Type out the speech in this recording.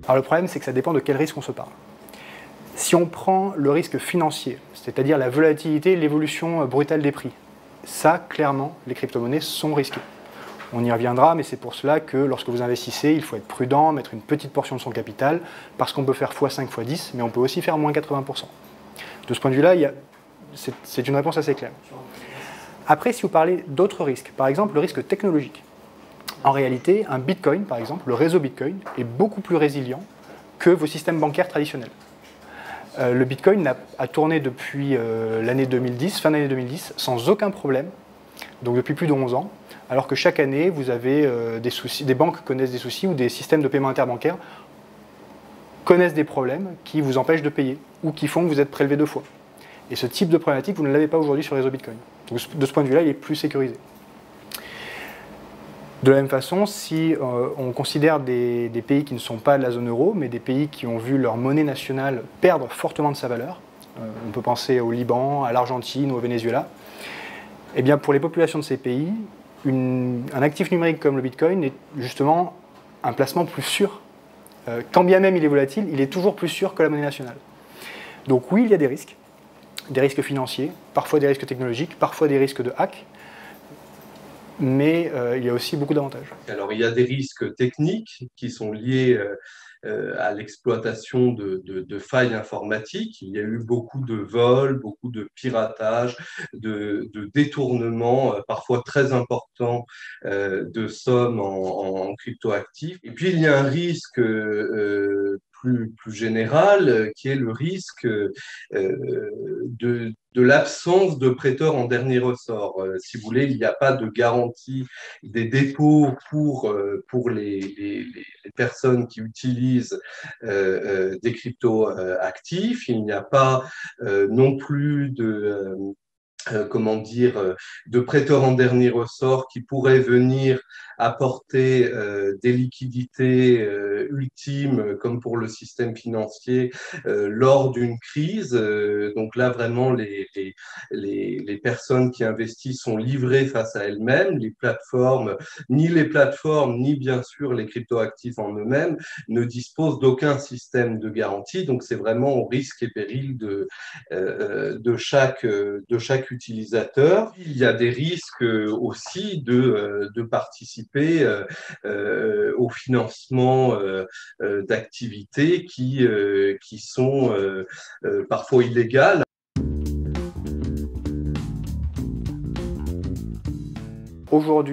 Alors le problème, c'est que ça dépend de quel risque on se parle. Si on prend le risque financier, c'est-à-dire la volatilité, l'évolution brutale des prix, ça, clairement, les crypto-monnaies sont risquées. On y reviendra, mais c'est pour cela que lorsque vous investissez, il faut être prudent, mettre une petite portion de son capital, parce qu'on peut faire x5, x10, mais on peut aussi faire moins 80%. De ce point de vue-là, c'est une réponse assez claire. Après, si vous parlez d'autres risques, par exemple le risque technologique, en réalité, un Bitcoin, par exemple, le réseau Bitcoin, est beaucoup plus résilient que vos systèmes bancaires traditionnels. Le Bitcoin a tourné depuis l'année 2010, fin d'année 2010, sans aucun problème, donc depuis plus de 11 ans, alors que chaque année, vous avez des soucis, des banques connaissent des soucis ou des systèmes de paiement interbancaire connaissent des problèmes qui vous empêchent de payer ou qui font que vous êtes prélevé 2 fois. Et ce type de problématique, vous ne l'avez pas aujourd'hui sur le réseau Bitcoin. Donc de ce point de vue-là, il est plus sécurisé. De la même façon, si on considère des pays qui ne sont pas de la zone euro, mais des pays qui ont vu leur monnaie nationale perdre fortement de sa valeur, on peut penser au Liban, à l'Argentine ou au Venezuela, eh bien pour les populations de ces pays, un actif numérique comme le Bitcoin est justement un placement plus sûr. Quand bien même il est volatile, il est toujours plus sûr que la monnaie nationale. Donc oui, il y a des risques financiers, parfois des risques technologiques, parfois des risques de hack, mais il y a aussi beaucoup d'avantages. Alors, il y a des risques techniques qui sont liés à l'exploitation de failles informatiques. Il y a eu beaucoup de vols, beaucoup de piratage, de détournements, parfois très importants, de sommes en cryptoactifs. Et puis, il y a un risque plus général, qui est le risque de l'absence de prêteurs en dernier ressort. Si vous voulez, il n'y a pas de garantie des dépôts pour les personnes qui utilisent des crypto-actifs. Il n'y a pas non plus comment dire, de prêteurs en dernier ressort qui pourraient venir apporter des liquidités ultimes, comme pour le système financier, lors d'une crise. Donc là, vraiment, les personnes qui investissent sont livrées face à elles-mêmes. Ni les plateformes, ni bien sûr les cryptoactifs en eux-mêmes ne disposent d'aucun système de garantie. Donc c'est vraiment au risque et péril de chaque utilisateur. Il y a des risques aussi de participer au financement d'activités qui sont parfois illégales. Aujourd'hui,